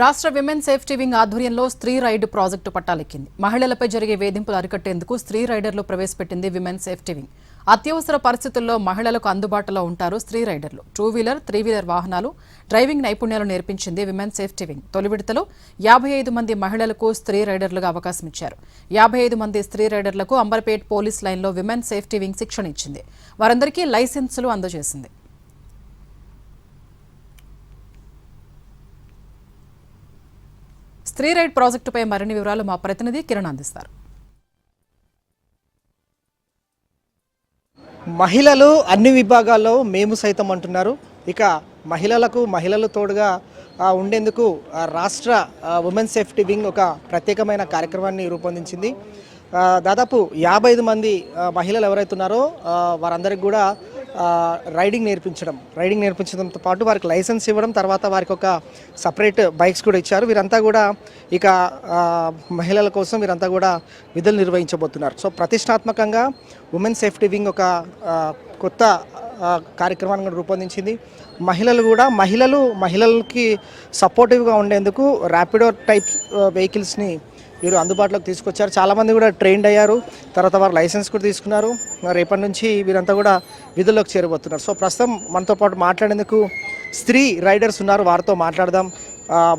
రాష్ట్ర women safety wing ఆధ్వర్యంలో స్త్రీ రైడ్ ప్రాజెక్టు పట్టాలెక్కింది. మహిళలపై జరిగే వేధింపులు అరికట్టేందుకు స్త్రీ రైడర్లు ప్రవేశపెట్టింది విమెన్ సేఫ్టీ వింగ్. అత్యవసర పరిస్థితుల్లో మహిళలకు అందుబాటులో ఉంటారు స్త్రీ రైడర్లు. 2-వీలర్, 3-వీలర్ వాహనాలు డ్రైవింగ్ నైపుణ్యాలు నేర్పించింది విమెన్ సేఫ్టీ వింగ్. తొలి విడతలో 55 మంది మహిళలకు స్త్రీ రైడర్లుగా అవకాశం ఇచ్చారు. 55 మంది స్త్రీ రైడర్లకు అంబర్పేట్ పోలీస్ లైన్లో విమెన్ సేఫ్టీ వింగ్ శిక్షణ ఇచ్చింది. వారందరికీ లైసెన్సులు అందజేసింది. స్త్రీ రైడ్ ప్రాజెక్టుపై మరిన్ని వివరాలు మా ప్రతినిధి కిరణ్ అందిస్తారు. మహిళలు అన్ని విభాగాల్లో మేము సైతం అంటున్నారు. ఇక మహిళలు తోడుగా ఉండేందుకు రాష్ట్ర ఉమెన్ సేఫ్టీ వింగ్ ఒక ప్రత్యేకమైన కార్యక్రమాన్ని రూపొందించింది. దాదాపు 55 మంది మహిళలు ఎవరైతే ఉన్నారో వారందరికీ కూడా రైడింగ్ నేర్పించడంతో పాటు వారికి లైసెన్స్ ఇవ్వడం, తర్వాత వారికి ఒక సపరేట్ బైక్స్ కూడా ఇచ్చారు. వీరంతా కూడా ఇక మహిళల కోసం వీరంతా కూడా విధులు నిర్వహించబోతున్నారు. సో ప్రతిష్టాత్మకంగా ఉమెన్ సేఫ్టీ వింగ్ ఒక కొత్త కార్యక్రమాన్ని కూడా రూపొందించింది. మహిళలకి సపోర్టివ్గా ఉండేందుకు ర్యాపిడో టైప్ వెహికల్స్ని వీరు అందుబాటులోకి తీసుకొచ్చారు. చాలామంది కూడా ట్రైన్డ్ అయ్యారు, తర్వాత వారు లైసెన్స్ కూడా తీసుకున్నారు. రేపటి నుంచి వీరంతా కూడా విధుల్లోకి చేరబోతున్నారు. సో ప్రస్తుతం మనతో పాటు మాట్లాడేందుకు స్త్రీ రైడర్స్ ఉన్నారు, వారితో మాట్లాడదాం.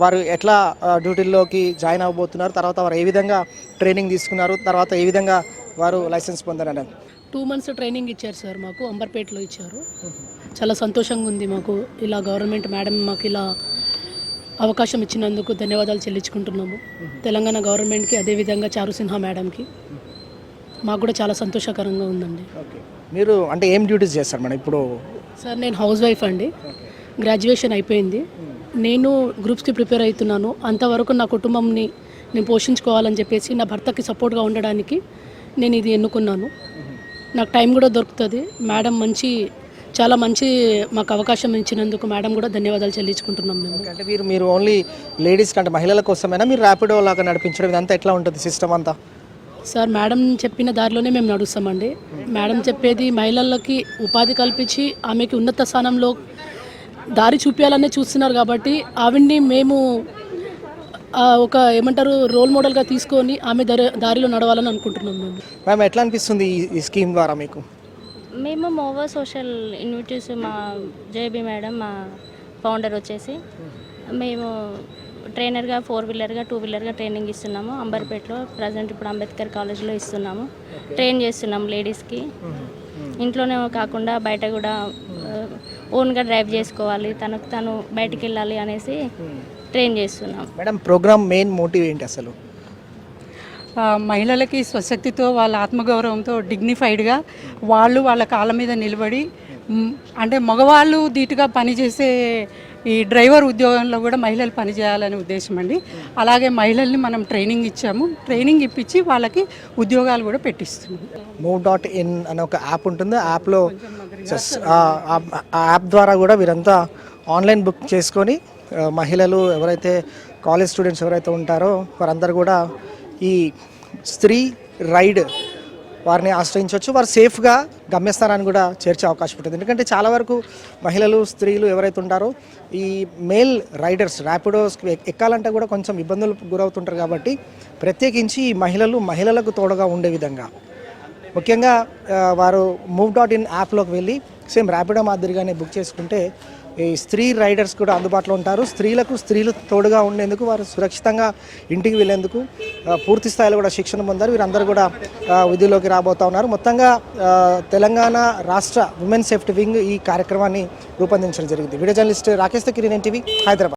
వారు ఎట్లా డ్యూటీల్లోకి జాయిన్ అవ్వబోతున్నారు, తర్వాత వారు ఏ విధంగా ట్రైనింగ్ తీసుకున్నారు, తర్వాత ఏ విధంగా వారు లైసెన్స్ పొందారని. 2 months ట్రైనింగ్ ఇచ్చారు సార్, మాకు అంబర్పేటలో ఇచ్చారు. చాలా సంతోషంగా ఉంది మాకు. ఇలా గవర్నమెంట్ మేడం మాకు ఇలా అవకాశం ఇచ్చినందుకు ధన్యవాదాలు చెల్లించుకుంటున్నాము. తెలంగాణ గవర్నమెంట్కి, అదేవిధంగా చారు సిన్హా మేడంకి. మాకు కూడా చాలా సంతోషకరంగా ఉందండి. మీరు అంటే ఏం డ్యూటీస్ చేస్తారు మేడం ఇప్పుడు? సార్ నేను హౌస్ వైఫ్ అండి. గ్రాడ్యుయేషన్ అయిపోయింది. నేను గ్రూప్స్కి ప్రిపేర్ అవుతున్నాను. అంతవరకు నా కుటుంబంని నేను పోషించుకోవాలని చెప్పేసి నా భర్తకి సపోర్ట్గా ఉండడానికి నేను ఇది ఎన్నుకున్నాను. నాకు టైం కూడా దొరుకుతుంది. మేడం చాలా మంచి మాకు అవకాశం ఇచ్చినందుకు మేడం కూడా ధన్యవాదాలు చెల్లించుకుంటున్నాం మేము. అంటే మీరు ఓన్లీ లేడీస్ కంటే మహిళల కోసమైనా మీరు ర్యాపిడో లాగా నడిపించడం, ఇదంతా ఎట్లా ఉంటుంది సిస్టమ్ అంతా? సార్ మేడం చెప్పిన దారిలోనే మేము నడుస్తామండి. మేడం చెప్పేది మహిళలకి ఉపాధి కల్పించి ఆమెకి ఉన్నత స్థానంలో దారి చూపించాలనే చూస్తున్నారు కాబట్టి ఆవిడ్ని మేము ఒక రోల్ మోడల్గా తీసుకొని ఆమె దారిలో నడవాలని అనుకుంటున్నాం మేము. మ్యామ్ ఎట్లా అనిపిస్తుంది ఈ స్కీమ్ ద్వారా మీకు? మేము మోవా సోషల్ ఇన్విటీస్ మా జేబీ మేడం మా ఫౌండర్ వచ్చేసి మేము ట్రైనర్గా 4-వీలర్గా 2-వీలర్గా ట్రైనింగ్ ఇస్తున్నాము. అంబర్పేటలో ప్రజెంట్ ఇప్పుడు అంబేద్కర్ కాలేజ్లో ఇస్తున్నాము. ట్రైన్ చేస్తున్నాము లేడీస్కి. ఇంట్లోనే కాకుండా బయట కూడా ఓన్గా డ్రైవ్ చేసుకోవాలి, తనకు తను బయటికి వెళ్ళాలి అనేసి ట్రైన్ చేస్తున్నాం. మేడం ప్రోగ్రామ్ మెయిన్ మోటివ్ ఏంటి అసలు? మహిళలకి స్వశక్తితో, వాళ్ళ ఆత్మగౌరవంతో డిగ్నిఫైడ్గా వాళ్ళ కాళ్ళ మీద నిలబడి, అంటే మగవాళ్ళు ధీటుగా పనిచేసే ఈ డ్రైవర్ ఉద్యోగంలో కూడా మహిళలు పనిచేయాలనే ఉద్దేశం అండి. అలాగే మహిళల్ని మనం ట్రైనింగ్ ఇప్పించి వాళ్ళకి ఉద్యోగాలు కూడా పెట్టిస్తున్నాం. move.in అనే ఒక యాప్ ఉంటుంది. ఆ యాప్లో ఆ యాప్ ద్వారా కూడా వీరంతా ఆన్లైన్ బుక్ చేసుకొని మహిళలు ఎవరైతే కాలేజ్ స్టూడెంట్స్ ఎవరైతే ఉంటారో వారందరూ కూడా ఈ స్త్రీ రైడ్ వారిని ఆశ్రయించవచ్చు. వారు సేఫ్గా గమ్యస్థానాన్ని కూడా చేర్చే అవకాశం ఉంటుంది. ఎందుకంటే చాలా వరకు మహిళలు, స్త్రీలు ఎవరైతే ఉంటారో ఈ మేల్ రైడర్స్ ర్యాపిడోస్కి ఎక్కాలంటే కూడా కొంచెం ఇబ్బందులు గురవుతుంటారు. కాబట్టి ప్రత్యేకించి ఈ మహిళలకు తోడుగా ఉండే విధంగా ముఖ్యంగా వారు move.in యాప్లోకి వెళ్ళి సేమ్ ర్యాపిడో మాదిరిగానే బుక్ చేసుకుంటే ఈ స్త్రీ రైడర్స్ కూడా అందుబాటులో ఉంటారు. స్త్రీలు తోడుగా ఉండేందుకు, వారు సురక్షితంగా ఇంటికి వెళ్ళేందుకు పూర్తి స్థాయిలో కూడా శిక్షణ పొందారు. వీరందరూ కూడా విధుల్లోకి రాబోతా ఉన్నారు. మొత్తంగా తెలంగాణ రాష్ట్ర ఉమెన్ సేఫ్టీ వింగ్ ఈ కార్యక్రమాన్ని రూపొందించడం జరిగింది. Video journalist Rakesh Kiran, NTV, Hyderabad.